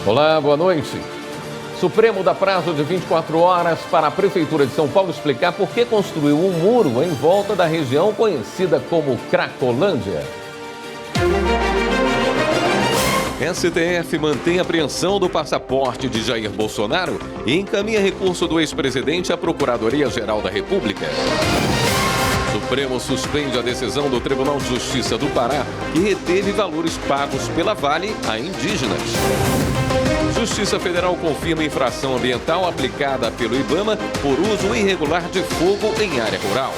Olá, boa noite. Supremo dá prazo de 24 horas para a Prefeitura de São Paulo explicar por que construiu um muro em volta da região conhecida como Cracolândia. STF mantém apreensão do passaporte de Jair Bolsonaro e encaminha recurso do ex-presidente à Procuradoria-Geral da República. Supremo suspende a decisão do Tribunal de Justiça do Pará, que reteve valores pagos pela Vale a indígenas. Justiça Federal confirma infração ambiental aplicada pelo IBAMA por uso irregular de fogo em área rural.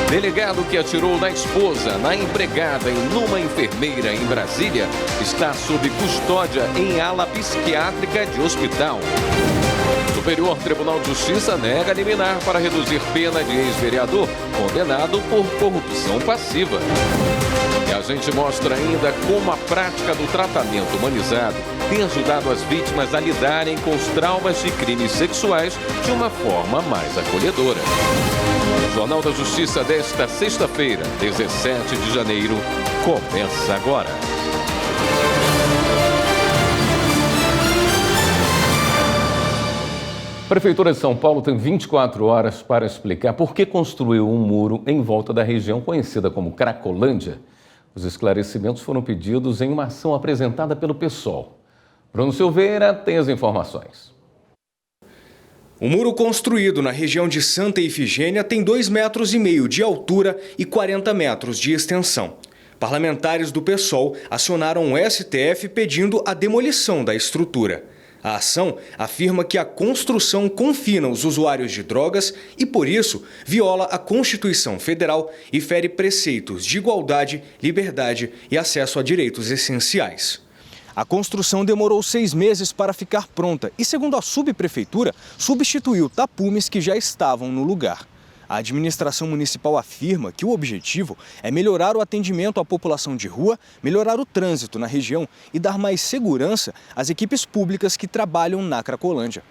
Delegado que atirou na esposa, na empregada e numa enfermeira em Brasília está sob custódia em ala psiquiátrica de hospital. Superior Tribunal de Justiça nega liminar para reduzir pena de ex-vereador condenado por corrupção passiva. E a gente mostra ainda como a prática do tratamento humanizado tem ajudado as vítimas a lidarem com os traumas de crimes sexuais de uma forma mais acolhedora. O Jornal da Justiça desta sexta-feira, 17 de janeiro, começa agora. A Prefeitura de São Paulo tem 24 horas para explicar por que construiu um muro em volta da região conhecida como Cracolândia. Os esclarecimentos foram pedidos em uma ação apresentada pelo PSOL. Bruno Silveira tem as informações. O muro construído na região de Santa Efigênia tem 2,5 metros de altura e 40 metros de extensão. Parlamentares do PSOL acionaram o STF pedindo a demolição da estrutura. A ação afirma que a construção confina os usuários de drogas e, por isso, viola a Constituição Federal e fere preceitos de igualdade, liberdade e acesso a direitos essenciais. A construção demorou 6 meses para ficar pronta e, segundo a subprefeitura, substituiu tapumes que já estavam no lugar. A administração municipal afirma que o objetivo é melhorar o atendimento à população de rua, melhorar o trânsito na região e dar mais segurança às equipes públicas que trabalham na Cracolândia.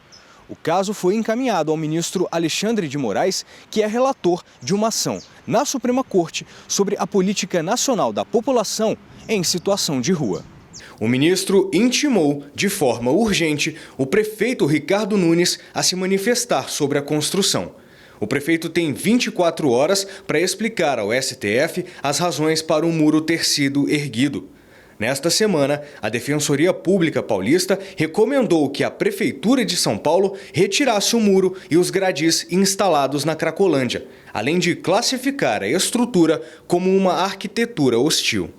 O caso foi encaminhado ao ministro Alexandre de Moraes, que é relator de uma ação na Suprema Corte sobre a política nacional da população em situação de rua. O ministro intimou, de forma urgente, o prefeito Ricardo Nunes a se manifestar sobre a construção. O prefeito tem 24 horas para explicar ao STF as razões para o muro ter sido erguido. Nesta semana, a Defensoria Pública Paulista recomendou que a Prefeitura de São Paulo retirasse o muro e os gradis instalados na Cracolândia, além de classificar a estrutura como uma arquitetura hostil.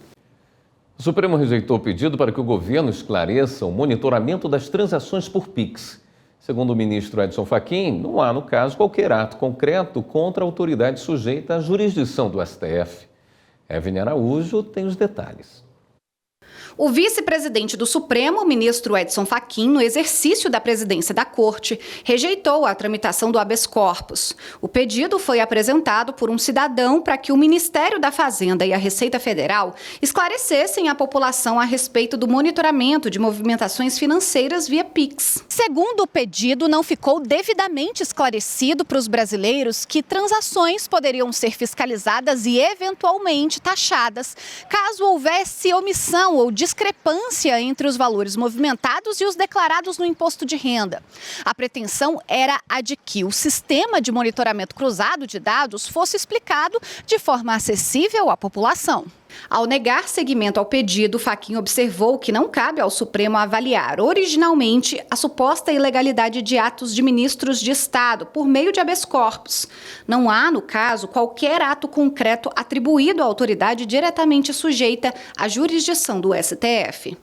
O Supremo rejeitou o pedido para que o governo esclareça o monitoramento das transações por Pix. Segundo o ministro Edson Fachin, não há, no caso, qualquer ato concreto contra a autoridade sujeita à jurisdição do STF. Evne Araújo tem os detalhes. O vice-presidente do Supremo, o ministro Edson Fachin, no exercício da presidência da Corte, rejeitou a tramitação do habeas corpus. O pedido foi apresentado por um cidadão para que o Ministério da Fazenda e a Receita Federal esclarecessem a população a respeito do monitoramento de movimentações financeiras via Pix. Segundo o pedido, não ficou devidamente esclarecido para os brasileiros que transações poderiam ser fiscalizadas e eventualmente taxadas, caso houvesse omissão ou discrepância entre os valores movimentados e os declarados no imposto de renda. A pretensão era a de que o sistema de monitoramento cruzado de dados fosse explicado de forma acessível à população. Ao negar seguimento ao pedido, Fachin observou que não cabe ao Supremo avaliar originalmente a suposta ilegalidade de atos de ministros de Estado por meio de habeas corpus. Não há, no caso, qualquer ato concreto atribuído à autoridade diretamente sujeita à jurisdição do STF.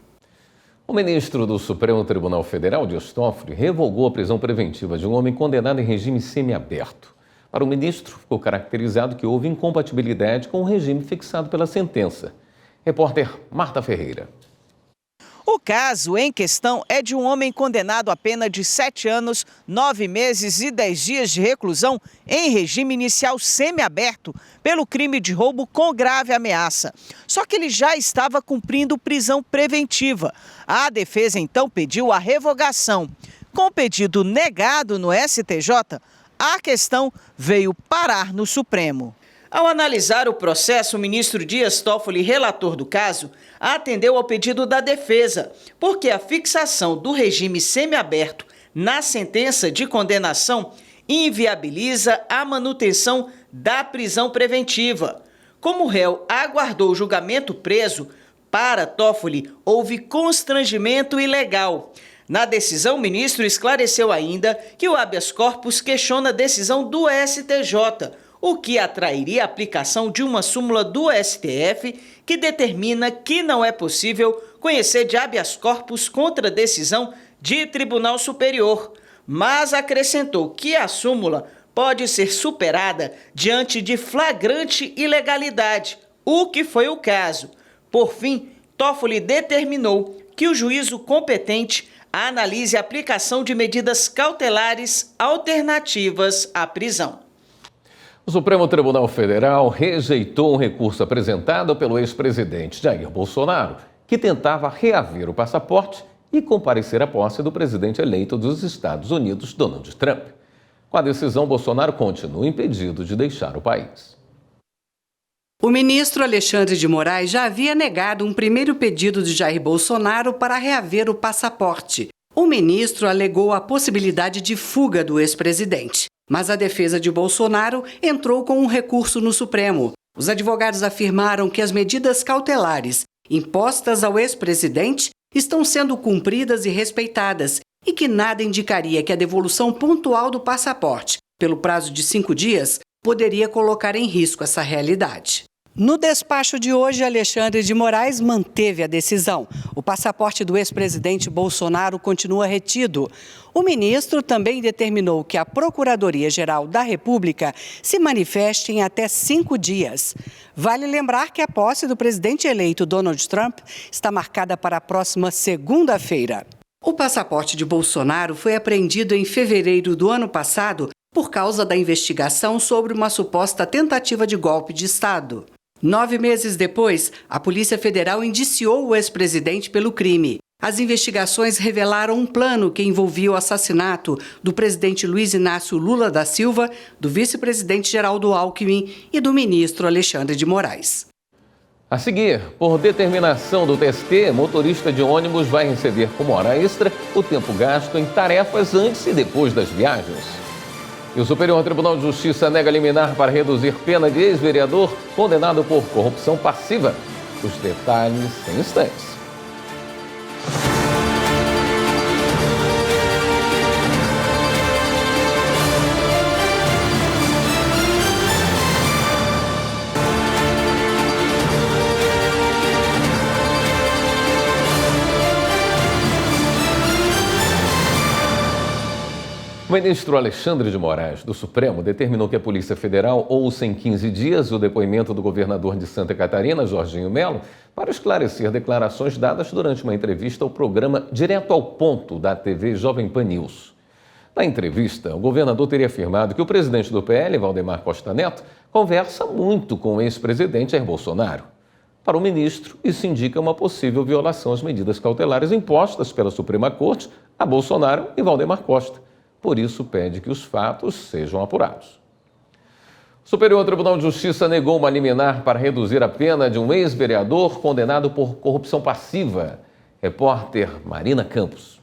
O ministro do Supremo Tribunal Federal, Dias Toffoli, revogou a prisão preventiva de um homem condenado em regime semiaberto. Para o ministro, ficou caracterizado que houve incompatibilidade com o regime fixado pela sentença. Repórter Marta Ferreira. O caso em questão é de um homem condenado a pena de 7 anos, 9 meses e 10 dias de reclusão em regime inicial semiaberto pelo crime de roubo com grave ameaça. Só que ele já estava cumprindo prisão preventiva. A defesa então pediu a revogação. Com o pedido negado no STJ, a questão veio parar no Supremo. Ao analisar o processo, o ministro Dias Toffoli, relator do caso, atendeu ao pedido da defesa, porque a fixação do regime semiaberto na sentença de condenação inviabiliza a manutenção da prisão preventiva. Como o réu aguardou o julgamento preso, para Toffoli houve constrangimento ilegal. Na decisão, o ministro esclareceu ainda que o habeas corpus questiona a decisão do STJ, o que atrairia a aplicação de uma súmula do STF que determina que não é possível conhecer de habeas corpus contra decisão de Tribunal Superior, mas acrescentou que a súmula pode ser superada diante de flagrante ilegalidade, o que foi o caso. Por fim, Toffoli determinou que o juízo competente analise a aplicação de medidas cautelares alternativas à prisão. O Supremo Tribunal Federal rejeitou um recurso apresentado pelo ex-presidente Jair Bolsonaro, que tentava reaver o passaporte e comparecer à posse do presidente eleito dos Estados Unidos, Donald Trump. Com a decisão, Bolsonaro continua impedido de deixar o país. O ministro Alexandre de Moraes já havia negado um primeiro pedido de Jair Bolsonaro para reaver o passaporte. O ministro alegou a possibilidade de fuga do ex-presidente, mas a defesa de Bolsonaro entrou com um recurso no Supremo. Os advogados afirmaram que as medidas cautelares impostas ao ex-presidente estão sendo cumpridas e respeitadas e que nada indicaria que a devolução pontual do passaporte, pelo prazo de 5 dias, poderia colocar em risco essa realidade. No despacho de hoje, Alexandre de Moraes manteve a decisão. O passaporte do ex-presidente Bolsonaro continua retido. O ministro também determinou que a Procuradoria-Geral da República se manifeste em até 5 dias. Vale lembrar que a posse do presidente eleito Donald Trump está marcada para a próxima segunda-feira. O passaporte de Bolsonaro foi apreendido em fevereiro do ano passado por causa da investigação sobre uma suposta tentativa de golpe de Estado. 9 meses depois, a Polícia Federal indiciou o ex-presidente pelo crime. As investigações revelaram um plano que envolvia o assassinato do presidente Luiz Inácio Lula da Silva, do vice-presidente Geraldo Alckmin e do ministro Alexandre de Moraes. A seguir, por determinação do TST, motorista de ônibus vai receber como hora extra o tempo gasto em tarefas antes e depois das viagens. E o Superior Tribunal de Justiça nega liminar para reduzir pena de ex-vereador condenado por corrupção passiva. Os detalhes em instantes. O ministro Alexandre de Moraes, do Supremo, determinou que a Polícia Federal ouça em 15 dias o depoimento do governador de Santa Catarina, Jorginho Melo, para esclarecer declarações dadas durante uma entrevista ao programa Direto ao Ponto da TV Jovem Pan News. Na entrevista, o governador teria afirmado que o presidente do PL, Valdemar Costa Neto, conversa muito com o ex-presidente Jair Bolsonaro. Para o ministro, isso indica uma possível violação às medidas cautelares impostas pela Suprema Corte a Bolsonaro e Valdemar Costa. Por isso, pede que os fatos sejam apurados. O Superior Tribunal de Justiça negou uma liminar para reduzir a pena de um ex-vereador condenado por corrupção passiva. Repórter Marina Campos.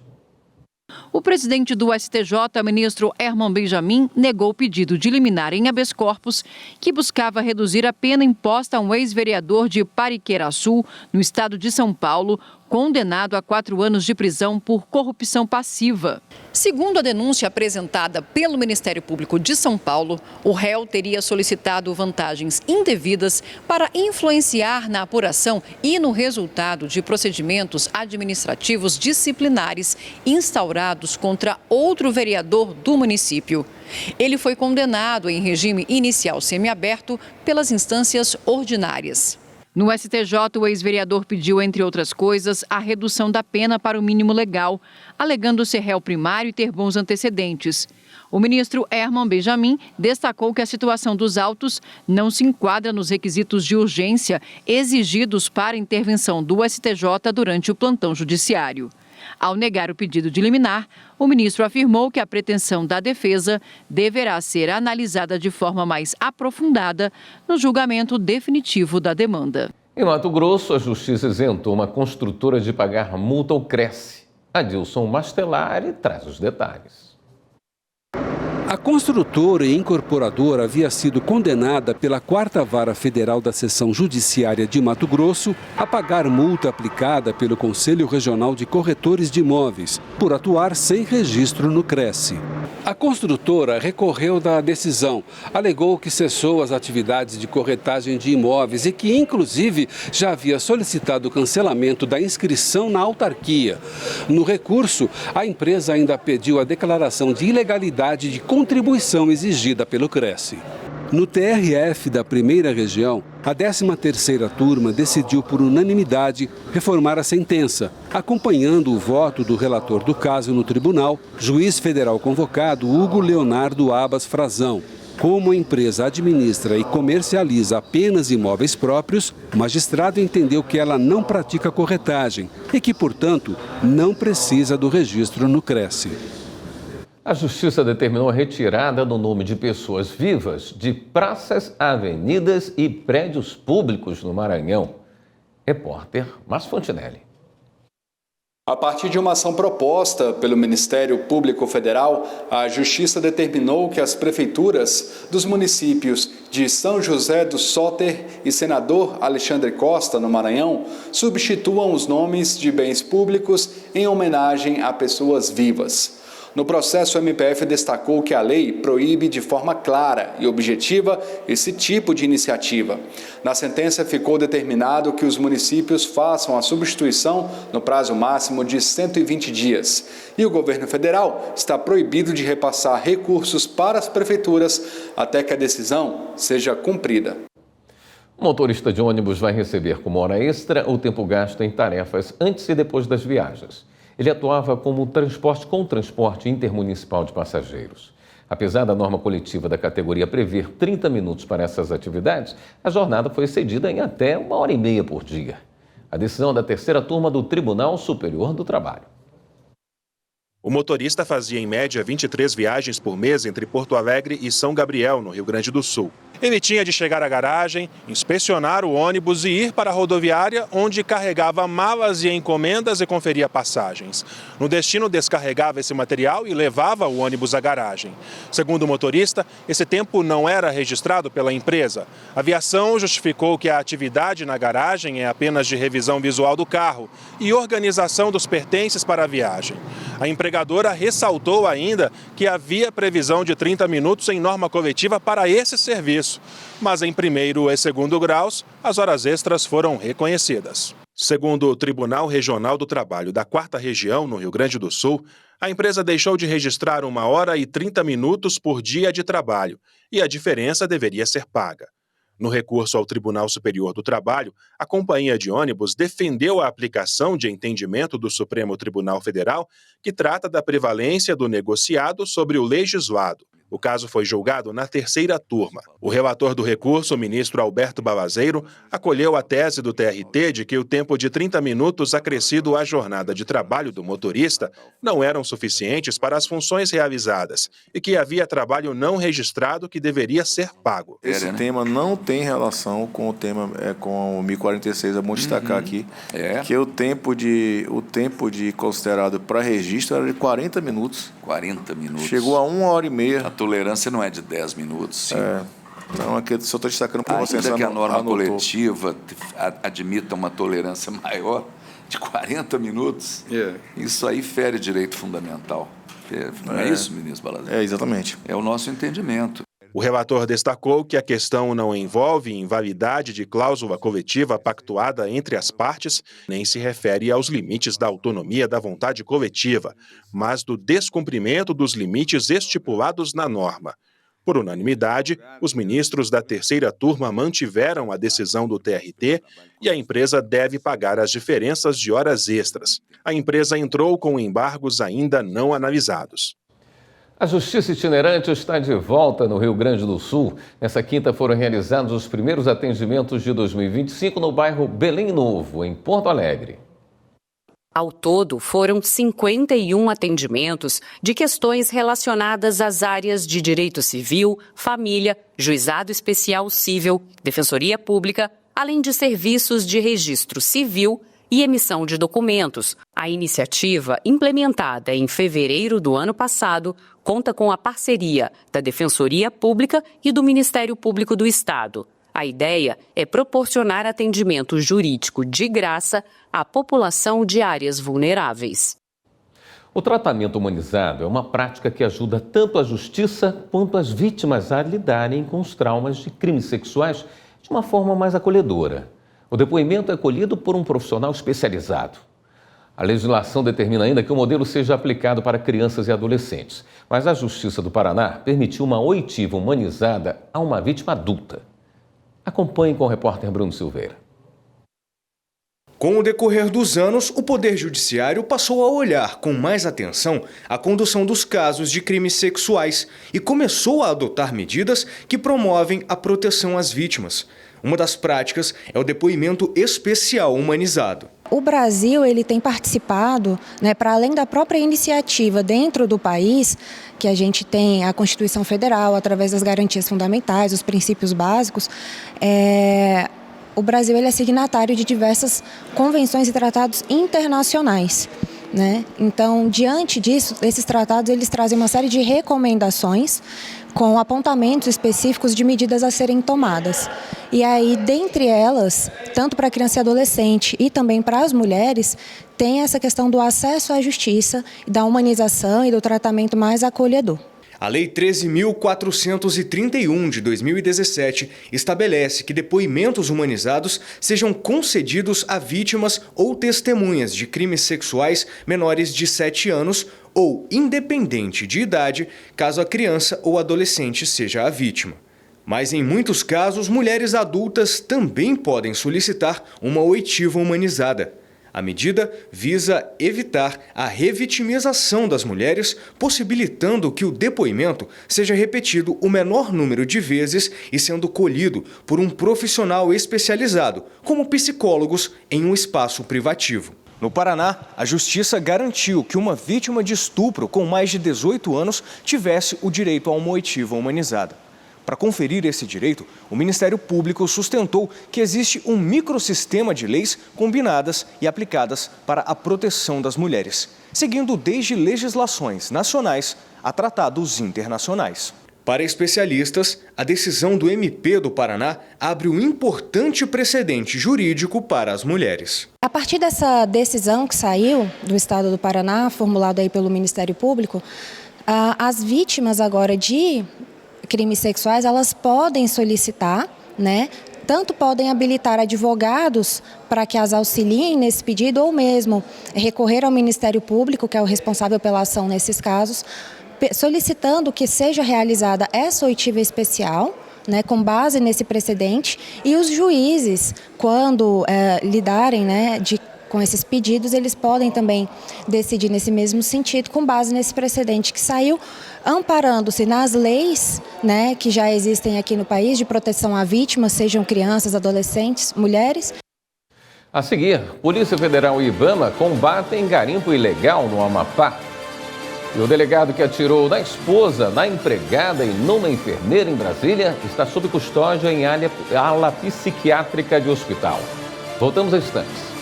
O presidente do STJ, ministro Herman Benjamin, negou o pedido de liminar em habeas corpus que buscava reduzir a pena imposta a um ex-vereador de Pariqueraçu, no estado de São Paulo, condenado a 4 anos de prisão por corrupção passiva. Segundo a denúncia apresentada pelo Ministério Público de São Paulo, o réu teria solicitado vantagens indevidas para influenciar na apuração e no resultado de procedimentos administrativos disciplinares instaurados contra outro vereador do município. Ele foi condenado em regime inicial semiaberto pelas instâncias ordinárias. No STJ, o ex-vereador pediu, entre outras coisas, a redução da pena para o mínimo legal, alegando ser réu primário e ter bons antecedentes. O ministro Herman Benjamin destacou que a situação dos autos não se enquadra nos requisitos de urgência exigidos para a intervenção do STJ durante o plantão judiciário. Ao negar o pedido de liminar, o ministro afirmou que a pretensão da defesa deverá ser analisada de forma mais aprofundada no julgamento definitivo da demanda. Em Mato Grosso, a Justiça isentou uma construtora de pagar multa ao Cresce. Adilson Mastelari traz os detalhes. A construtora e incorporadora havia sido condenada pela 4ª Vara Federal da Seção Judiciária de Mato Grosso a pagar multa aplicada pelo Conselho Regional de Corretores de Imóveis por atuar sem registro no Cresce. A construtora recorreu da decisão, alegou que cessou as atividades de corretagem de imóveis e que, inclusive, já havia solicitado o cancelamento da inscrição na autarquia. No recurso, a empresa ainda pediu a declaração de ilegalidade de contribuição exigida pelo Cresce. No TRF da primeira região, a 13ª turma decidiu por unanimidade reformar a sentença, acompanhando o voto do relator do caso no tribunal, juiz federal convocado Hugo Leonardo Abas Frazão. Como a empresa administra e comercializa apenas imóveis próprios, o magistrado entendeu que ela não pratica corretagem e que, portanto, não precisa do registro no Cresce. A Justiça determinou a retirada do nome de pessoas vivas de praças, avenidas e prédios públicos no Maranhão. Repórter Márcio Fontinelli. A partir de uma ação proposta pelo Ministério Público Federal, a Justiça determinou que as prefeituras dos municípios de São José do Soter e Senador Alexandre Costa, no Maranhão, substituam os nomes de bens públicos em homenagem a pessoas vivas. No processo, o MPF destacou que a lei proíbe de forma clara e objetiva esse tipo de iniciativa. Na sentença, ficou determinado que os municípios façam a substituição no prazo máximo de 120 dias. E o governo federal está proibido de repassar recursos para as prefeituras até que a decisão seja cumprida. O motorista de ônibus vai receber como hora extra o tempo gasto em tarefas antes e depois das viagens. Ele atuava como transporte intermunicipal de passageiros. Apesar da norma coletiva da categoria prever 30 minutos para essas atividades, a jornada foi excedida em até 1h30 por dia. A decisão da 3ª turma do Tribunal Superior do Trabalho. O motorista fazia em média 23 viagens por mês entre Porto Alegre e São Gabriel, no Rio Grande do Sul. Ele tinha de chegar à garagem, inspecionar o ônibus e ir para a rodoviária, onde carregava malas e encomendas e conferia passagens. No destino, descarregava esse material e levava o ônibus à garagem. Segundo o motorista, esse tempo não era registrado pela empresa. A aviação justificou que a atividade na garagem é apenas de revisão visual do carro e organização dos pertences para a viagem. A empregadora ressaltou ainda que havia previsão de 30 minutos em norma coletiva para esse serviço. Mas em 1º e 2º graus, as horas extras foram reconhecidas. Segundo o Tribunal Regional do Trabalho da 4ª Região, no Rio Grande do Sul, a empresa deixou de registrar 1 hora e 30 minutos por dia de trabalho e a diferença deveria ser paga. No recurso ao Tribunal Superior do Trabalho, a companhia de ônibus defendeu a aplicação de entendimento do Supremo Tribunal Federal, que trata da prevalência do negociado sobre o legislado. O caso foi julgado na 3ª turma. O relator do recurso, o ministro Alberto Balazeiro, acolheu a tese do TRT de que o tempo de 30 minutos acrescido à jornada de trabalho do motorista não eram suficientes para as funções realizadas e que havia trabalho não registrado que deveria ser pago. Esse tema não tem relação com o tema com o 1046, é bom destacar aqui, que o tempo de considerado para registro era de 40 minutos. 40 minutos. Chegou a 1h30. A tolerância não é de 10 minutos, sim. Então, aqui só estou destacando para você. Ainda que a norma coletiva admita uma tolerância maior, de 40 minutos, isso aí fere direito fundamental. Não é isso, ministro Balazeiro? Exatamente. É o nosso entendimento. O relator destacou que a questão não envolve invalidade de cláusula coletiva pactuada entre as partes, nem se refere aos limites da autonomia da vontade coletiva, mas do descumprimento dos limites estipulados na norma. Por unanimidade, os ministros da 3ª turma mantiveram a decisão do TRT e a empresa deve pagar as diferenças de horas extras. A empresa entrou com embargos ainda não analisados. A Justiça Itinerante está de volta no Rio Grande do Sul. Nessa quinta foram realizados os primeiros atendimentos de 2025 no bairro Belém Novo, em Porto Alegre. Ao todo, foram 51 atendimentos de questões relacionadas às áreas de direito civil, família, juizado especial civil, defensoria pública, além de serviços de registro civil e emissão de documentos. A iniciativa, implementada em fevereiro do ano passado, conta com a parceria da Defensoria Pública e do Ministério Público do Estado. A ideia é proporcionar atendimento jurídico de graça à população de áreas vulneráveis. O tratamento humanizado é uma prática que ajuda tanto a justiça quanto as vítimas a lidarem com os traumas de crimes sexuais de uma forma mais acolhedora. O depoimento é colhido por um profissional especializado. A legislação determina ainda que o modelo seja aplicado para crianças e adolescentes, mas a Justiça do Paraná permitiu uma oitiva humanizada a uma vítima adulta. Acompanhe com o repórter Bruno Silveira. Com o decorrer dos anos, o Poder Judiciário passou a olhar com mais atenção a condução dos casos de crimes sexuais e começou a adotar medidas que promovem a proteção às vítimas. Uma das práticas é o depoimento especial humanizado. O Brasil ele tem participado, para além da própria iniciativa dentro do país, que a gente tem a Constituição Federal, através das garantias fundamentais, os princípios básicos, o Brasil ele é signatário de diversas convenções e tratados internacionais. Então, diante disso, esses tratados eles trazem uma série de recomendações com apontamentos específicos de medidas a serem tomadas. E aí, dentre elas, tanto para criança e adolescente e também para as mulheres, tem essa questão do acesso à justiça, da humanização e do tratamento mais acolhedor. A Lei 13.431 de 2017 estabelece que depoimentos humanizados sejam concedidos a vítimas ou testemunhas de crimes sexuais menores de 7 anos ou independente de idade, caso a criança ou adolescente seja a vítima. Mas em muitos casos, mulheres adultas também podem solicitar uma oitiva humanizada. A medida visa evitar a revitimização das mulheres, possibilitando que o depoimento seja repetido o menor número de vezes e sendo colhido por um profissional especializado, como psicólogos, em um espaço privativo. No Paraná, a Justiça garantiu que uma vítima de estupro com mais de 18 anos tivesse o direito a uma oitiva humanizada. Para conferir esse direito, o Ministério Público sustentou que existe um microsistema de leis combinadas e aplicadas para a proteção das mulheres, seguindo desde legislações nacionais a tratados internacionais. Para especialistas, a decisão do MP do Paraná abre um importante precedente jurídico para as mulheres. A partir dessa decisão que saiu do Estado do Paraná, formulada aí pelo Ministério Público, as vítimas agora de crimes sexuais, elas podem solicitar, tanto podem habilitar advogados para que as auxiliem nesse pedido ou mesmo recorrer ao Ministério Público, que é o responsável pela ação nesses casos, solicitando que seja realizada essa oitiva especial, com base nesse precedente, e os juízes, quando lidarem com esses pedidos, eles podem também decidir nesse mesmo sentido, com base nesse precedente que saiu, amparando-se nas leis que já existem aqui no país de proteção a vítimas, sejam crianças, adolescentes, mulheres. A seguir, Polícia Federal e IBAMA combatem garimpo ilegal no Amapá. E o delegado que atirou na esposa, na empregada e numa enfermeira em Brasília está sob custódia em ala psiquiátrica de hospital. Voltamos a instantes.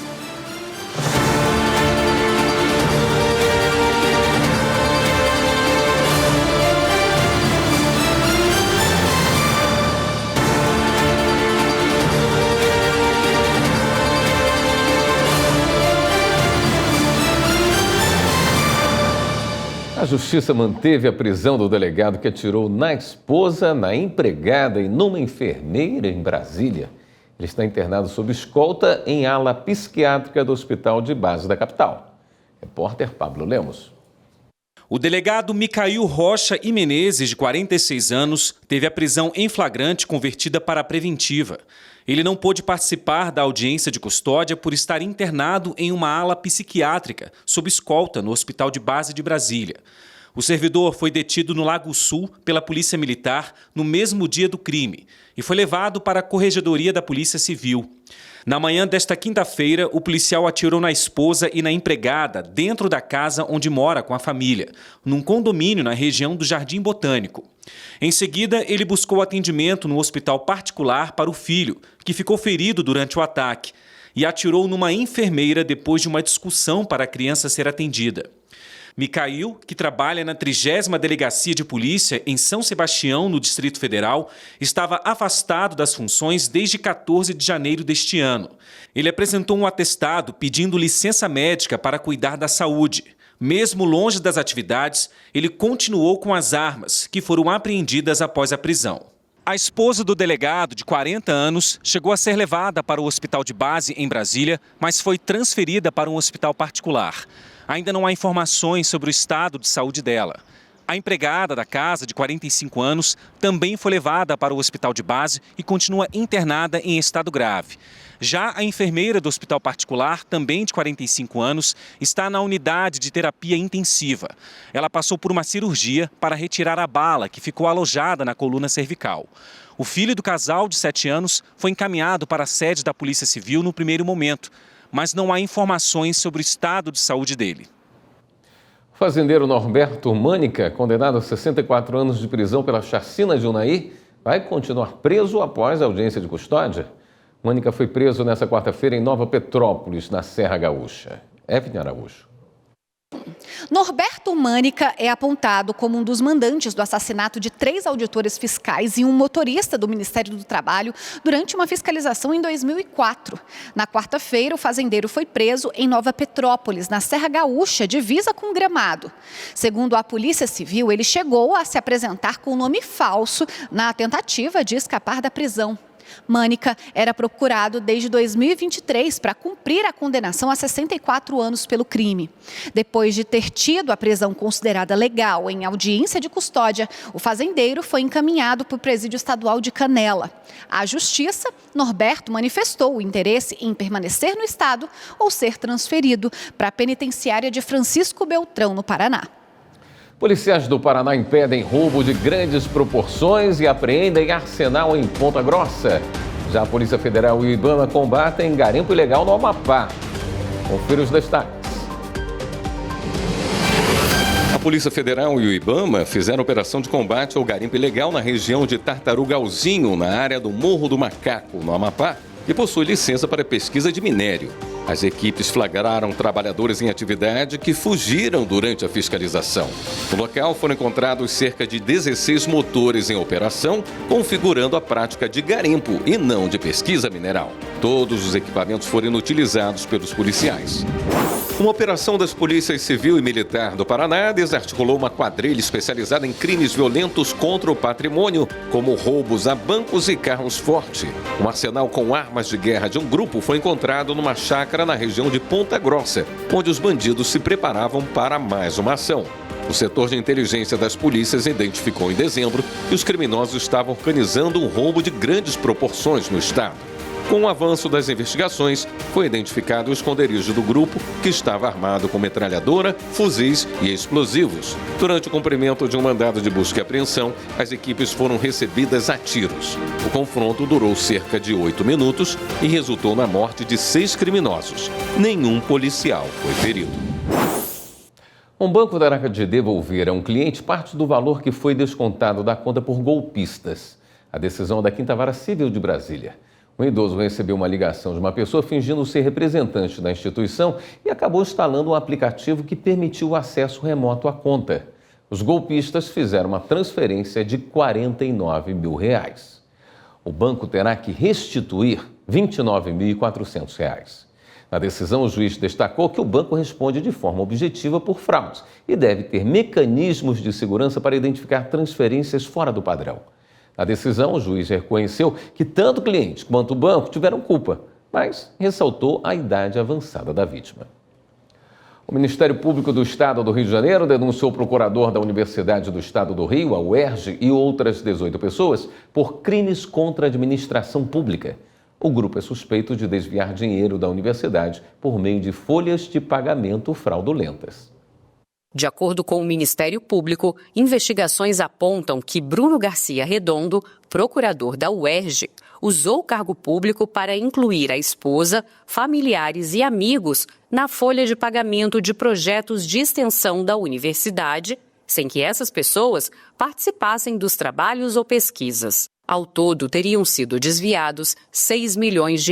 A Justiça manteve a prisão do delegado que atirou na esposa, na empregada e numa enfermeira em Brasília. Ele está internado sob escolta em ala psiquiátrica do Hospital de Base da capital. Repórter Pablo Lemos. O delegado Micail Rocha e Menezes, de 46 anos, teve a prisão em flagrante convertida para preventiva. Ele não pôde participar da audiência de custódia por estar internado em uma ala psiquiátrica, sob escolta no Hospital de Base de Brasília. O servidor foi detido no Lago Sul pela Polícia Militar no mesmo dia do crime e foi levado para a Corregedoria da Polícia Civil. Na manhã desta quinta-feira, o policial atirou na esposa e na empregada dentro da casa onde mora com a família, num condomínio na região do Jardim Botânico. Em seguida, ele buscou atendimento no hospital particular para o filho, que ficou ferido durante o ataque, e atirou numa enfermeira depois de uma discussão para a criança ser atendida. Micail, que trabalha na 30ª Delegacia de Polícia em São Sebastião, no Distrito Federal, estava afastado das funções desde 14 de janeiro deste ano. Ele apresentou um atestado pedindo licença médica para cuidar da saúde. Mesmo longe das atividades, ele continuou com as armas, que foram apreendidas após a prisão. A esposa do delegado, de 40 anos, chegou a ser levada para o hospital de base em Brasília, mas foi transferida para um hospital particular. Ainda não há informações sobre o estado de saúde dela. A empregada da casa, de 45 anos, também foi levada para o hospital de base e continua internada em estado grave. Já a enfermeira do hospital particular, também de 45 anos, está na unidade de terapia intensiva. Ela passou por uma cirurgia para retirar a bala que ficou alojada na coluna cervical. O filho do casal, de 7 anos, foi encaminhado para a sede da Polícia Civil no primeiro momento, mas não há informações sobre o estado de saúde dele. O fazendeiro Norberto Mânica, condenado a 64 anos de prisão pela chacina de Unai, vai continuar preso após a audiência de custódia. Mânica foi preso nesta quarta-feira em Nova Petrópolis, na Serra Gaúcha. Evelyn Araújo. Norberto Mânica é apontado como um dos mandantes do assassinato de 3 auditores fiscais e um motorista do Ministério do Trabalho durante uma fiscalização em 2004. Na quarta-feira, o fazendeiro foi preso em Nova Petrópolis, na Serra Gaúcha, divisa com Gramado. Segundo a Polícia Civil, ele chegou a se apresentar com nome falso na tentativa de escapar da prisão. Mânica era procurado desde 2023 para cumprir a condenação a 64 anos pelo crime. Depois de ter tido a prisão considerada legal em audiência de custódia, o fazendeiro foi encaminhado para o Presídio Estadual de Canela. À Justiça, Norberto manifestou o interesse em permanecer no estado ou ser transferido para a penitenciária de Francisco Beltrão, no Paraná. Policiais do Paraná impedem roubo de grandes proporções e apreendem arsenal em Ponta Grossa. Já a Polícia Federal e o IBAMA combatem garimpo ilegal no Amapá. Confira os destaques. A Polícia Federal e o IBAMA fizeram operação de combate ao garimpo ilegal na região de Tartarugalzinho, na área do Morro do Macaco, no Amapá, que possui licença para pesquisa de minério. As equipes flagraram trabalhadores em atividade que fugiram durante a fiscalização. No local foram encontrados cerca de 16 motores em operação, configurando a prática de garimpo e não de pesquisa mineral. Todos os equipamentos foram inutilizados pelos policiais. Uma operação das polícias civil e militar do Paraná desarticulou uma quadrilha especializada em crimes violentos contra o patrimônio, como roubos a bancos e carros forte. Um arsenal com armas de guerra de um grupo foi encontrado numa chácara na região de Ponta Grossa, onde os bandidos se preparavam para mais uma ação. O setor de inteligência das polícias identificou em dezembro que os criminosos estavam organizando um roubo de grandes proporções no estado. Com o avanço das investigações, foi identificado o esconderijo do grupo, que estava armado com metralhadora, fuzis e explosivos. Durante o cumprimento de um mandado de busca e apreensão, as equipes foram recebidas a tiros. O confronto durou cerca de 8 minutos e resultou na morte de 6 criminosos. Nenhum policial foi ferido. Um banco terá de devolver a um cliente parte do valor que foi descontado da conta por golpistas. A decisão é da 5ª Vara Civil de Brasília. Um idoso recebeu uma ligação de uma pessoa fingindo ser representante da instituição e acabou instalando um aplicativo que permitiu o acesso remoto à conta. Os golpistas fizeram uma transferência de R$49 mil. O banco terá que restituir R$ 29.400. Na decisão, o juiz destacou que o banco responde de forma objetiva por fraudes e deve ter mecanismos de segurança para identificar transferências fora do padrão. Na decisão, o juiz reconheceu que tanto o cliente quanto o banco tiveram culpa, mas ressaltou a idade avançada da vítima. O Ministério Público do Estado do Rio de Janeiro denunciou o procurador da Universidade do Estado do Rio, a UERJ, e outras 18 pessoas por crimes contra a administração pública. O grupo é suspeito de desviar dinheiro da universidade por meio de folhas de pagamento fraudulentas. De acordo com o Ministério Público, investigações apontam que Bruno Garcia Redondo, procurador da UERJ, usou o cargo público para incluir a esposa, familiares e amigos na folha de pagamento de projetos de extensão da universidade, sem que essas pessoas participassem dos trabalhos ou pesquisas. Ao todo, teriam sido desviados R$ 6 milhões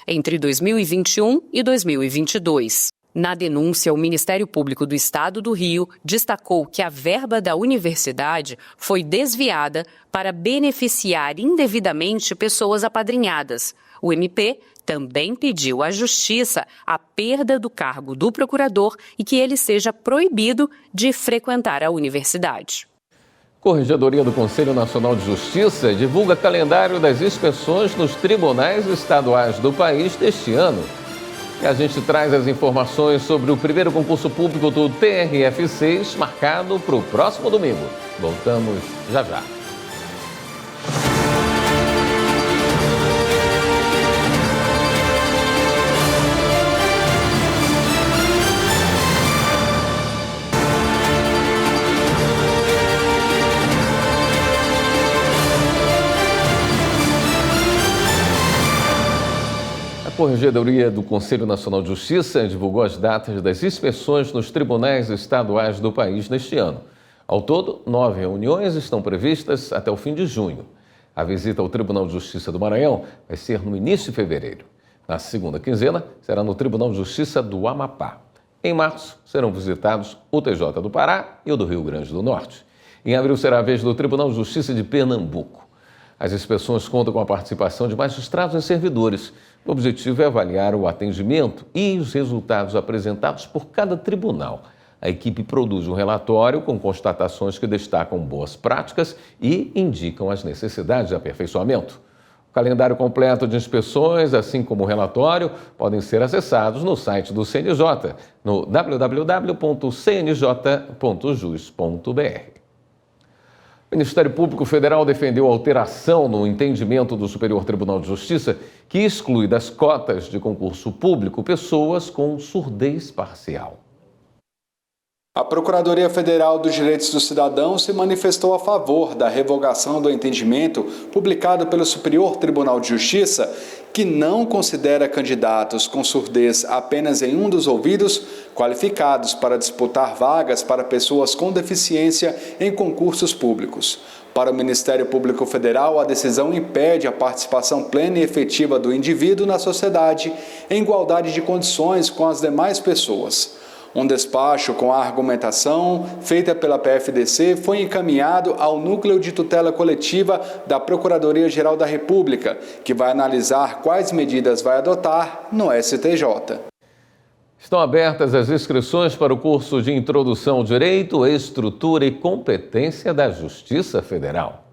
entre 2021 e 2022. Na denúncia, o Ministério Público do Estado do Rio destacou que a verba da universidade foi desviada para beneficiar indevidamente pessoas apadrinhadas. O MP também pediu à Justiça a perda do cargo do procurador e que ele seja proibido de frequentar a universidade. Corregedoria do Conselho Nacional de Justiça divulga calendário das inspeções nos tribunais estaduais do país deste ano. E a gente traz as informações sobre o primeiro concurso público do TRF6, marcado para o próximo domingo. Voltamos já já. A Corregedoria do Conselho Nacional de Justiça divulgou as datas das inspeções nos tribunais estaduais do país neste ano. Ao todo, 9 reuniões estão previstas até o fim de junho. A visita ao Tribunal de Justiça do Maranhão vai ser no início de fevereiro. Na segunda quinzena, será no Tribunal de Justiça do Amapá. Em março, serão visitados o TJ do Pará e o do Rio Grande do Norte. Em abril, será a vez do Tribunal de Justiça de Pernambuco. As inspeções contam com a participação de magistrados e servidores. O objetivo é avaliar o atendimento e os resultados apresentados por cada tribunal. A equipe produz um relatório com constatações que destacam boas práticas e indicam as necessidades de aperfeiçoamento. O calendário completo de inspeções, assim como o relatório, podem ser acessados no site do CNJ, no www.cnj.jus.br. O Ministério Público Federal defendeu a alteração no entendimento do Superior Tribunal de Justiça que exclui das cotas de concurso público pessoas com surdez parcial. A Procuradoria Federal dos Direitos do Cidadão se manifestou a favor da revogação do entendimento publicado pelo Superior Tribunal de Justiça, que não considera candidatos com surdez apenas em um dos ouvidos qualificados para disputar vagas para pessoas com deficiência em concursos públicos. Para o Ministério Público Federal, a decisão impede a participação plena e efetiva do indivíduo na sociedade em igualdade de condições com as demais pessoas. Um despacho com a argumentação feita pela PFDC foi encaminhado ao Núcleo de Tutela Coletiva da Procuradoria-Geral da República, que vai analisar quais medidas vai adotar no STJ. Estão abertas as inscrições para o curso de Introdução ao Direito, Estrutura e Competência da Justiça Federal.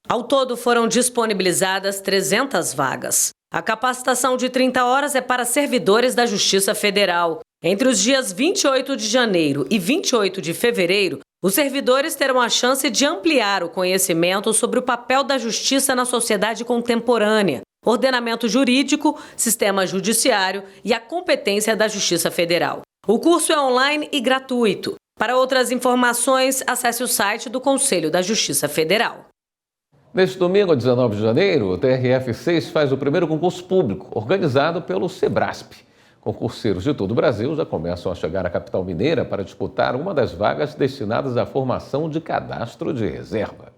Ao todo foram disponibilizadas 300 vagas. A capacitação de 30 horas é para servidores da Justiça Federal. Entre os dias 28 de janeiro e 28 de fevereiro, os servidores terão a chance de ampliar o conhecimento sobre o papel da justiça na sociedade contemporânea, ordenamento jurídico, sistema judiciário e a competência da Justiça Federal. O curso é online e gratuito. Para outras informações, acesse o site do Conselho da Justiça Federal. Neste domingo, 19 de janeiro, o TRF6 faz o primeiro concurso público, organizado pelo Sebrasp. Concurseiros de todo o Brasil já começam a chegar à capital mineira para disputar uma das vagas destinadas à formação de cadastro de reserva.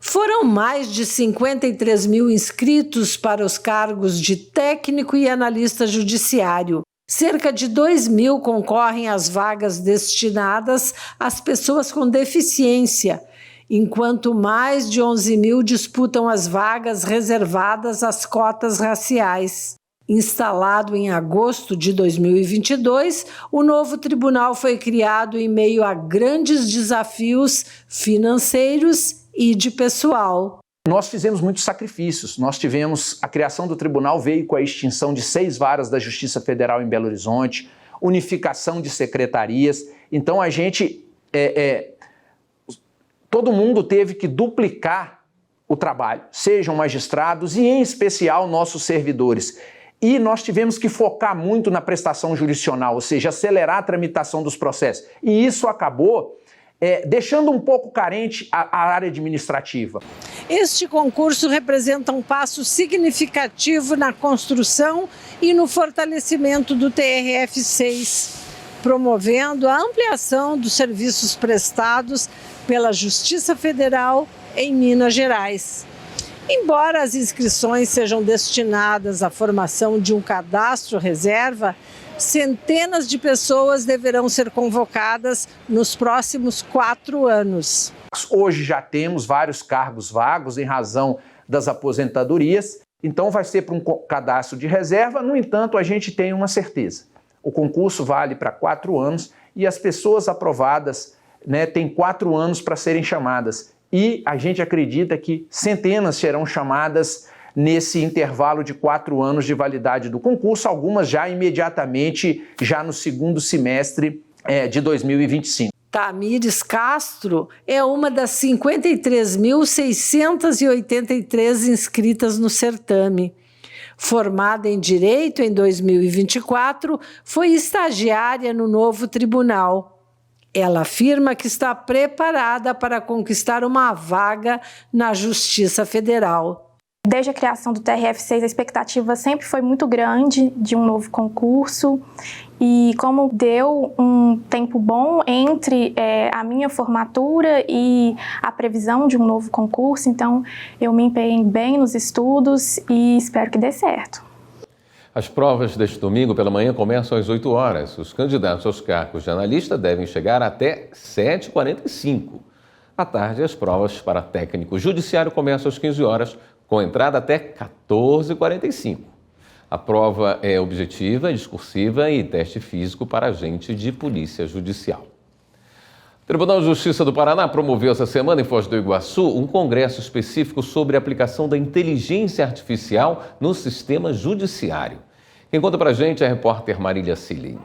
Foram mais de 53 mil inscritos para os cargos de técnico e analista judiciário. Cerca de 2 mil concorrem às vagas destinadas às pessoas com deficiência, enquanto mais de 11 mil disputam as vagas reservadas às cotas raciais. Instalado em agosto de 2022, o novo tribunal foi criado em meio a grandes desafios financeiros e de pessoal. Nós fizemos muitos sacrifícios. Nós tivemos a criação do tribunal, veio com a extinção de 6 varas da Justiça Federal em Belo Horizonte, unificação de secretarias. Então a gente, todo mundo teve que duplicar o trabalho, sejam magistrados e em especial nossos servidores. e nós tivemos que focar muito na prestação jurisdicional, ou seja, acelerar a tramitação dos processos. E isso acabou deixando um pouco carente a área administrativa. Este concurso representa um passo significativo na construção e no fortalecimento do TRF6, promovendo a ampliação dos serviços prestados pela Justiça Federal em Minas Gerais. Embora as inscrições sejam destinadas à formação de um cadastro reserva, centenas de pessoas deverão ser convocadas nos próximos 4 anos. Hoje já temos vários cargos vagos em razão das aposentadorias, então vai ser para um cadastro de reserva. No entanto, a gente tem uma certeza: o concurso vale para 4 anos e as pessoas aprovadas, têm 4 anos para serem chamadas. E a gente acredita que centenas serão chamadas nesse intervalo de 4 anos de validade do concurso, algumas já imediatamente, já no segundo semestre de 2025. Tamires Castro é uma das 53.683 inscritas no certame. Formada em Direito em 2024, foi estagiária no novo tribunal. Ela afirma que está preparada para conquistar uma vaga na Justiça Federal. Desde a criação do TRF6, a expectativa sempre foi muito grande de um novo concurso. E como deu um tempo bom entre a minha formatura e a previsão de um novo concurso, então eu me empenhei bem nos estudos e espero que dê certo. As provas deste domingo pela manhã começam às 8 horas. Os candidatos aos cargos de analista devem chegar até 7h45. À tarde, as provas para técnico judiciário começam às 15 horas, com entrada até 14h45. A prova é objetiva, discursiva e teste físico para agente de polícia judicial. O Tribunal de Justiça do Paraná promoveu essa semana em Foz do Iguaçu um congresso específico sobre a aplicação da inteligência artificial no sistema judiciário. Quem conta pra gente é a repórter Marília Cilli.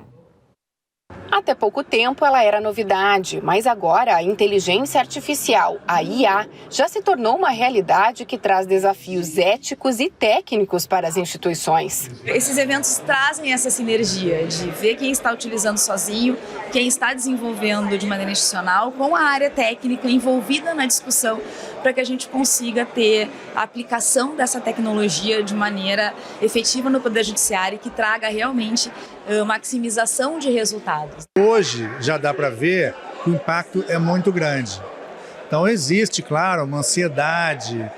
Até pouco tempo ela era novidade, mas agora a inteligência artificial, a IA, já se tornou uma realidade que traz desafios éticos e técnicos para as instituições. Esses eventos trazem essa sinergia de ver quem está utilizando sozinho, quem está desenvolvendo de maneira institucional, com a área técnica envolvida na discussão, para que a gente consiga ter a aplicação dessa tecnologia de maneira efetiva no Poder Judiciário e que traga realmente maximização de resultados. Hoje já dá para ver que o impacto é muito grande. Então existe, claro, uma ansiedade,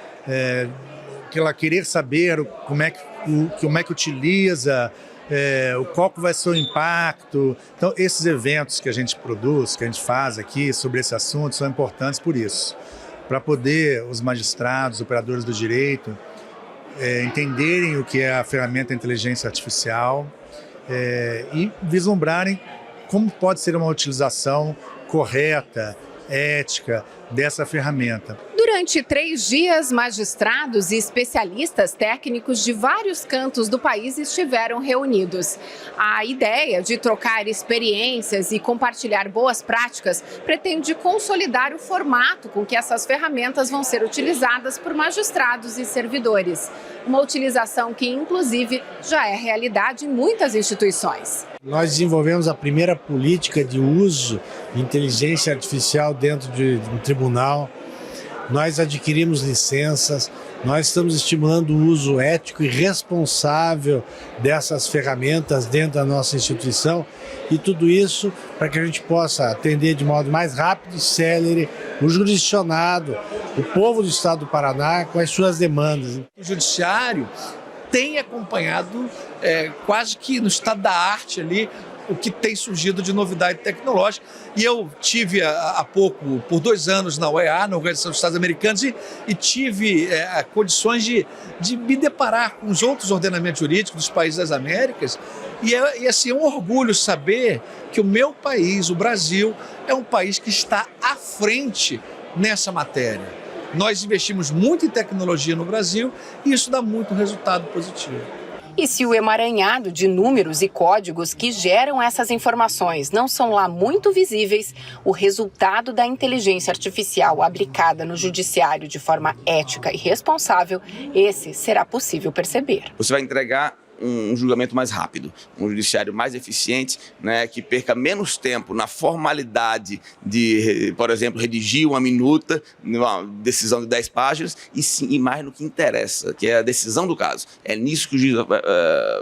que ela querer saber como é que utiliza, qual que vai ser o impacto. Então esses eventos que a gente produz, que a gente faz aqui sobre esse assunto são importantes por isso. Para poder os magistrados, operadores do direito, entenderem o que é a ferramenta da inteligência artificial, e vislumbrarem como pode ser uma utilização correta, ética dessa ferramenta. Durante 3 dias, magistrados e especialistas técnicos de vários cantos do país estiveram reunidos. A ideia de trocar experiências e compartilhar boas práticas pretende consolidar o formato com que essas ferramentas vão ser utilizadas por magistrados e servidores. Uma utilização que, inclusive, já é realidade em muitas instituições. Nós desenvolvemos a primeira política de uso de inteligência artificial dentro de um tribunal. Nós adquirimos licenças, nós estamos estimulando o uso ético e responsável dessas ferramentas dentro da nossa instituição e tudo isso para que a gente possa atender de modo mais rápido e célere o jurisdicionado, o povo do estado do Paraná com as suas demandas. O judiciário tem acompanhado quase que no estado da arte ali o que tem surgido de novidade tecnológica. E eu tive há pouco, por 2 anos na OEA, na Organização dos Estados Americanos, e tive condições de me deparar com os outros ordenamentos jurídicos dos países das Américas. E assim, é um orgulho saber que o meu país, o Brasil, é um país que está à frente nessa matéria. Nós investimos muito em tecnologia no Brasil e isso dá muito resultado positivo. E se o emaranhado de números e códigos que geram essas informações não são lá muito visíveis, o resultado da inteligência artificial aplicada no judiciário de forma ética e responsável, esse será possível perceber. Você vai entregar um julgamento mais rápido, um judiciário mais eficiente, né, que perca menos tempo na formalidade de, por exemplo, redigir uma minuta, uma decisão de 10 páginas, e mais no que interessa, que é a decisão do caso. É nisso que o juiz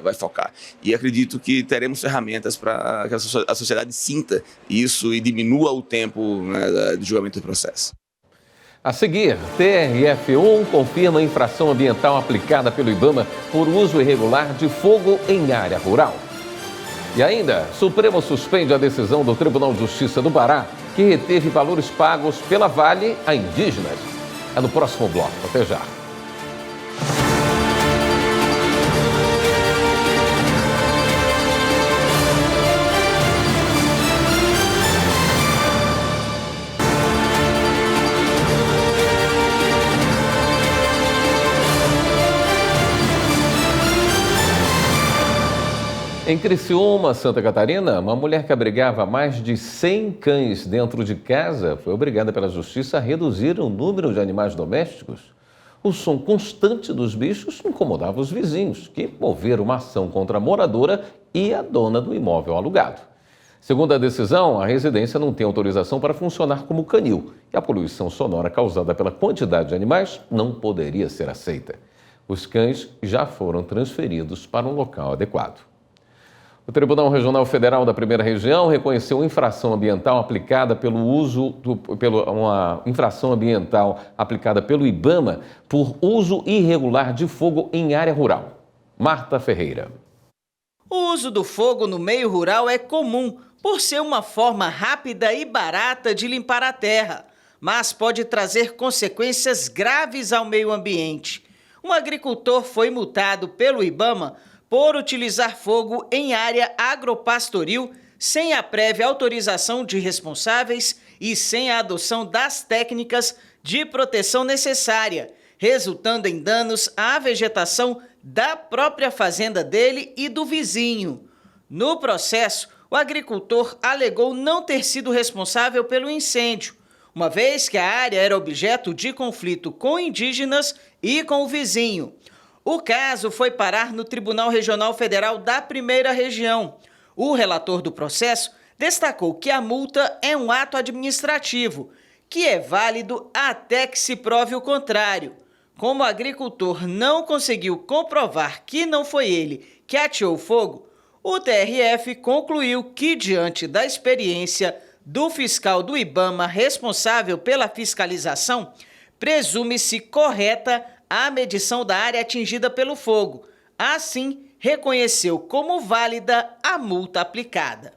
vai focar. E acredito que teremos ferramentas para que a sociedade sinta isso e diminua o tempo, né, de julgamento do processo. A seguir, TRF1 confirma a infração ambiental aplicada pelo IBAMA por uso irregular de fogo em área rural. E ainda, Supremo suspende a decisão do Tribunal de Justiça do Pará, que reteve valores pagos pela Vale a indígenas. É no próximo bloco. Até já. Em Criciúma, Santa Catarina, uma mulher que abrigava mais de 100 cães dentro de casa foi obrigada pela justiça a reduzir o número de animais domésticos. O som constante dos bichos incomodava os vizinhos, que moveram uma ação contra a moradora e a dona do imóvel alugado. Segundo a decisão, a residência não tem autorização para funcionar como canil e a poluição sonora causada pela quantidade de animais não poderia ser aceita. Os cães já foram transferidos para um local adequado. O Tribunal Regional Federal da Primeira Região reconheceu infração ambiental aplicada uma infração ambiental aplicada pelo IBAMA por uso irregular de fogo em área rural. Marta Ferreira. O uso do fogo no meio rural é comum por ser uma forma rápida e barata de limpar a terra, mas pode trazer consequências graves ao meio ambiente. Um agricultor foi multado pelo IBAMA por utilizar fogo em área agropastoril sem a prévia autorização de responsáveis e sem a adoção das técnicas de proteção necessária, resultando em danos à vegetação da própria fazenda dele e do vizinho. No processo, o agricultor alegou não ter sido responsável pelo incêndio, uma vez que a área era objeto de conflito com indígenas e com o vizinho. O caso foi parar no Tribunal Regional Federal da Primeira Região. O relator do processo destacou que a multa é um ato administrativo, que é válido até que se prove o contrário. Como o agricultor não conseguiu comprovar que não foi ele que ateou o fogo, o TRF concluiu que, diante da experiência do fiscal do IBAMA responsável pela fiscalização, presume-se correta a medição da área atingida pelo fogo. Assim, reconheceu como válida a multa aplicada.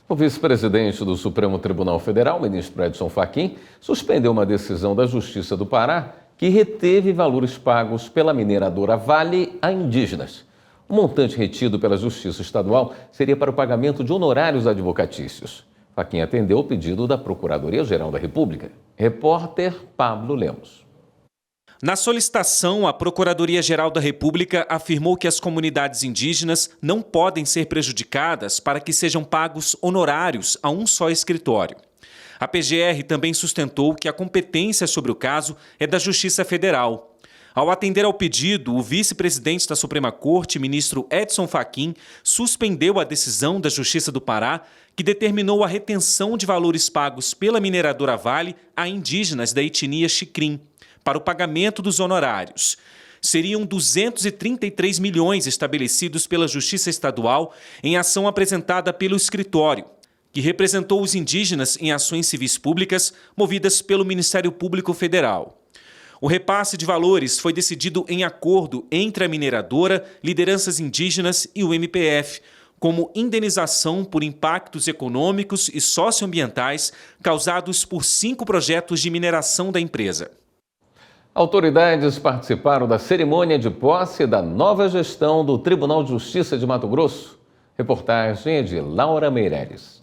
O vice-presidente do Supremo Tribunal Federal, ministro Edson Fachin, suspendeu uma decisão da Justiça do Pará que reteve valores pagos pela mineradora Vale a indígenas. O montante retido pela Justiça Estadual seria para o pagamento de honorários advocatícios. Fachin atendeu o pedido da Procuradoria-Geral da República. Repórter Pablo Lemos. Na solicitação, a Procuradoria-Geral da República afirmou que as comunidades indígenas não podem ser prejudicadas para que sejam pagos honorários a um só escritório. A PGR também sustentou que a competência sobre o caso é da Justiça Federal. Ao atender ao pedido, o vice-presidente da Suprema Corte, ministro Edson Fachin, suspendeu a decisão da Justiça do Pará, que determinou a retenção de valores pagos pela mineradora Vale a indígenas da etnia Xikrin, para o pagamento dos honorários. Seriam 233 milhões estabelecidos pela Justiça Estadual em ação apresentada pelo escritório, que representou os indígenas em ações civis públicas movidas pelo Ministério Público Federal. O repasse de valores foi decidido em acordo entre a mineradora, lideranças indígenas e o MPF, como indenização por impactos econômicos e socioambientais causados por 5 projetos de mineração da empresa. Autoridades participaram da cerimônia de posse da nova gestão do Tribunal de Justiça de Mato Grosso. Reportagem de Laura Meireles.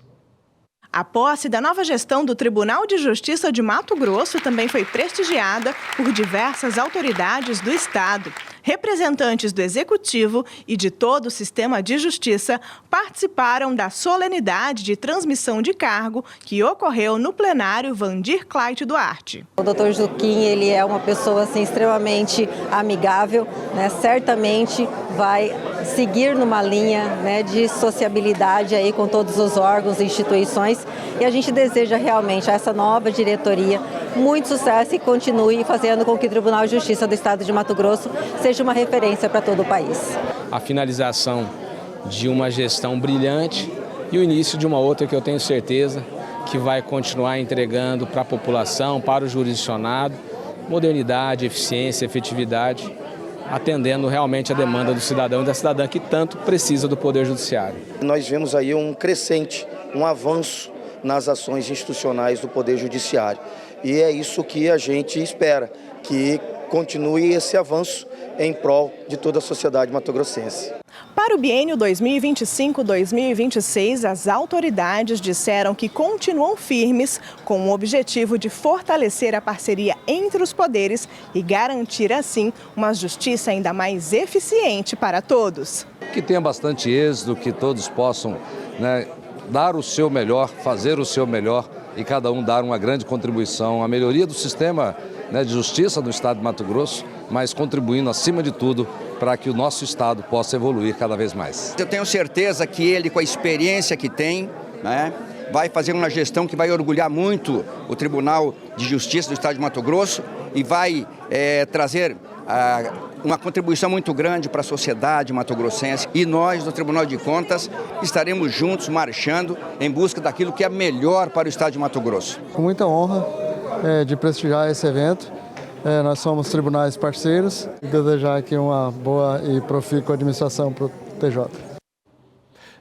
A posse da nova gestão do Tribunal de Justiça de Mato Grosso também foi prestigiada por diversas autoridades do Estado. Representantes do Executivo e de todo o sistema de justiça participaram da solenidade de transmissão de cargo que ocorreu no plenário Vandir Clayton Duarte. O Dr. Juquim, ele é uma pessoa assim, extremamente amigável, né? Certamente vai seguir numa linha, né, de sociabilidade aí com todos os órgãos e instituições, e a gente deseja realmente a essa nova diretoria muito sucesso e continue fazendo com que o Tribunal de Justiça do Estado de Mato Grosso seja uma referência para todo o país. A finalização de uma gestão brilhante e o início de uma outra que eu tenho certeza que vai continuar entregando para a população, para o jurisdicionado, modernidade, eficiência, efetividade, atendendo realmente a demanda do cidadão e da cidadã que tanto precisa do Poder Judiciário. Nós vemos aí um crescente, um avanço nas ações institucionais do Poder Judiciário. E é isso que a gente espera, que continue esse avanço em prol de toda a sociedade matogrossense. Para o biênio 2025-2026, as autoridades disseram que continuam firmes com o objetivo de fortalecer a parceria entre os poderes e garantir, assim, uma justiça ainda mais eficiente para todos. Que tenha bastante êxito, que todos possam, né, dar o seu melhor, fazer o seu melhor e cada um dar uma grande contribuição à melhoria do sistema, né, de justiça do Estado de Mato Grosso, mas contribuindo, acima de tudo, para que o nosso Estado possa evoluir cada vez mais. Eu tenho certeza que ele, com a experiência que tem, né, vai fazer uma gestão que vai orgulhar muito o Tribunal de Justiça do Estado de Mato Grosso e vai trazer uma contribuição muito grande para a sociedade mato-grossense. E nós, do Tribunal de Contas, estaremos juntos, marchando em busca daquilo que é melhor para o Estado de Mato Grosso. Com muita honra de prestigiar esse evento. Nós somos tribunais parceiros e desejar aqui uma boa e profícua administração para o TJ.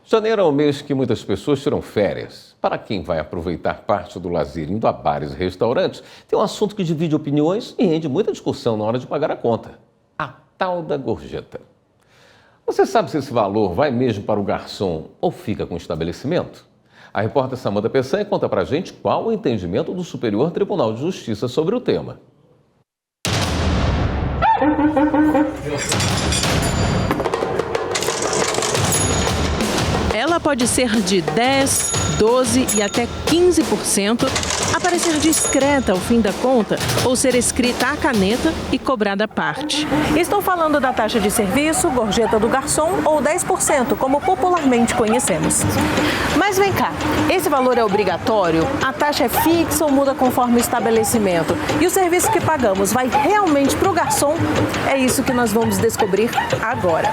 Janeiro é um mês que muitas pessoas tiram férias. Para quem vai aproveitar parte do lazer indo a bares e restaurantes, tem um assunto que divide opiniões e rende muita discussão na hora de pagar a conta. A tal da gorjeta. Você sabe se esse valor vai mesmo para o garçom ou fica com o estabelecimento? A repórter Samanta Peçanha conta pra gente qual o entendimento do Superior Tribunal de Justiça sobre o tema. Ela pode ser de 10, 12 e até 15%, aparecer discreta ao fim da conta ou ser escrita à caneta e cobrada à parte. Estou falando da taxa de serviço, gorjeta do garçom ou 10%, como popularmente conhecemos. Mas vem cá, esse valor é obrigatório? A taxa é fixa ou muda conforme o estabelecimento? E o serviço que pagamos vai realmente para o garçom? É isso que nós vamos descobrir agora.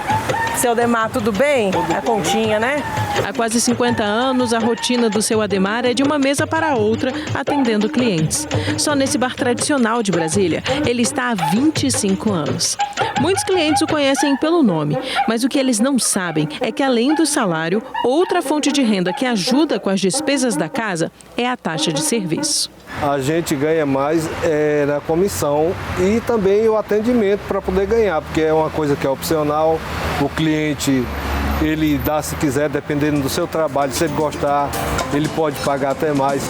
Seu Ademar, tudo bem? A continha, né? Há quase 50 anos, a rotina do seu Ademar é de uma mesa para outra, atendendo clientes. Só nesse bar tradicional de Brasília, ele está há 25 anos. Muitos clientes o conhecem pelo nome, mas o que eles não sabem é que, além do salário, outra fonte de renda que ajuda com as despesas da casa é a taxa de serviço. A gente ganha mais na comissão e também o atendimento para poder ganhar, porque é uma coisa que é opcional, o cliente ele dá se quiser, dependendo do seu trabalho, se ele gostar, ele pode pagar até mais.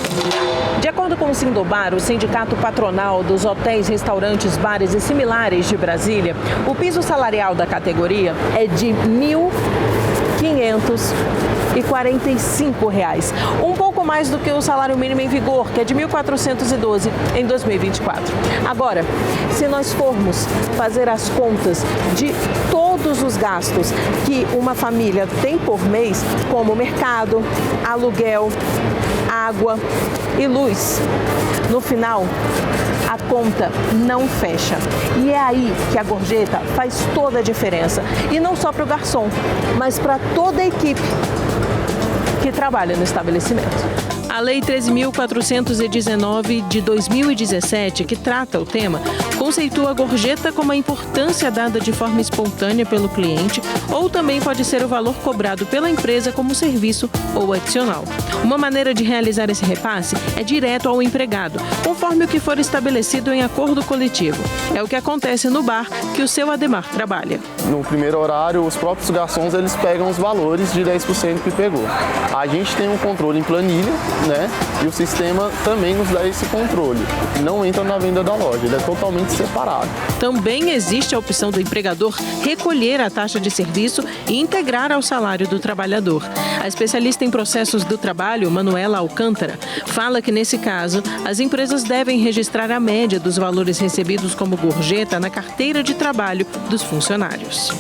De acordo com o Sindobar, o sindicato patronal dos hotéis, restaurantes, bares e similares de Brasília, o piso salarial da categoria é de R$ 1.545, um pouco mais do que o salário mínimo em vigor, que é de R$ 1.412 em 2024. Agora, se nós formos fazer as contas de todos os gastos que uma família tem por mês, como mercado, aluguel, água e luz, no final, a conta não fecha. E é aí que a gorjeta faz toda a diferença. E não só para o garçom, mas para toda a equipe que trabalha no estabelecimento. A Lei 13.419 de 2017, que trata o tema, conceitua a gorjeta como a importância dada de forma espontânea pelo cliente ou também pode ser o valor cobrado pela empresa como serviço ou adicional. Uma maneira de realizar esse repasse é direto ao empregado, conforme o que for estabelecido em acordo coletivo. É o que acontece no bar que o seu Ademar trabalha. No primeiro horário, os próprios garçons eles pegam os valores de 10% que pegou. A gente tem um controle em planilha, né? E o sistema também nos dá esse controle. Não entra na venda da loja, ele é totalmente separado. Também existe a opção do empregador recolher a taxa de serviço e integrar ao salário do trabalhador. A especialista em processos do trabalho, Manuela Alcântara, fala que nesse caso, as empresas devem registrar a média dos valores recebidos como gorjeta na carteira de trabalho dos funcionários.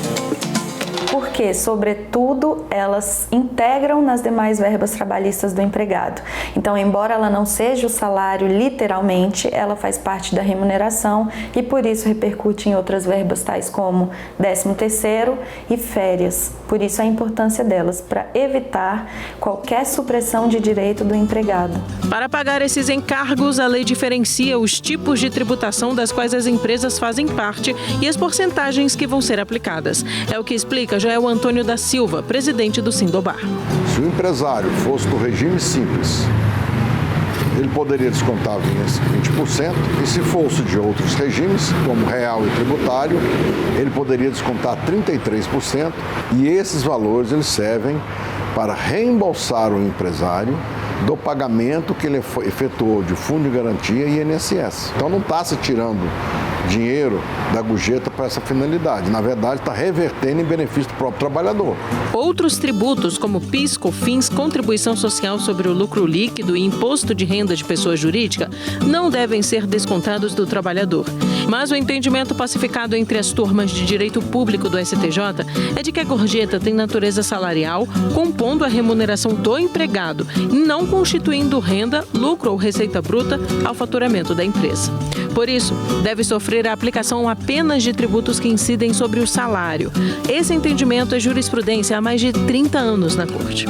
Porque, sobretudo, elas integram nas demais verbas trabalhistas do empregado. Então, embora ela não seja o salário literalmente, ela faz parte da remuneração e, por isso, repercute em outras verbas tais como 13º e férias. Por isso, a importância delas, para evitar qualquer supressão de direito do empregado. Para pagar esses encargos, a lei diferencia os tipos de tributação das quais as empresas fazem parte e as porcentagens que vão ser aplicadas. É o que explica Joel Antônio da Silva, presidente do Sindobar. Se o empresário fosse do regime simples, ele poderia descontar 20%, e se fosse de outros regimes, como real e tributário, ele poderia descontar 33%, e esses valores eles servem para reembolsar o empresário do pagamento que ele efetuou de fundo de garantia e INSS. Então não está se tirando dinheiro da gorjeta para essa finalidade. Na verdade, está revertendo em benefício do próprio trabalhador. Outros tributos, como PIS, COFINS, contribuição social sobre o lucro líquido e imposto de renda de pessoa jurídica, não devem ser descontados do trabalhador. Mas o entendimento pacificado entre as turmas de direito público do STJ é de que a gorjeta tem natureza salarial, compondo a remuneração do empregado e não constituindo renda, lucro ou receita bruta ao faturamento da empresa. Por isso, deve sofrer a aplicação apenas de tributos que incidem sobre o salário. Esse entendimento é jurisprudência há mais de 30 anos na Corte.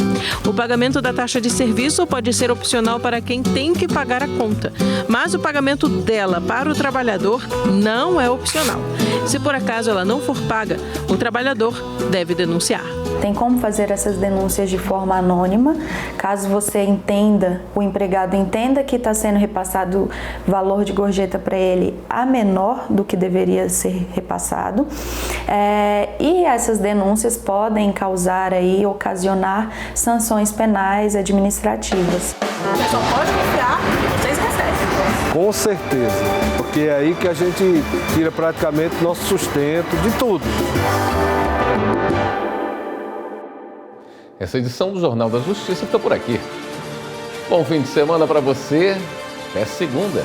O pagamento da taxa de serviço pode ser opcional para quem tem que pagar a conta, mas o pagamento dela para o trabalhador não é opcional. Se por acaso ela não for paga, o trabalhador deve denunciar. Tem como fazer essas denúncias de forma anônima, caso você entenda, o empregado entenda que está sendo repassado valor de gorjeta para ele a menor do que deveria ser repassado. E essas denúncias podem causar aí, ocasionar sanções penais administrativas. Só pode confiar que vocês recebem. Com certeza, porque é aí que a gente tira praticamente nosso sustento de tudo. Essa edição do Jornal da Justiça fica por aqui. Bom fim de semana para você. Até segunda.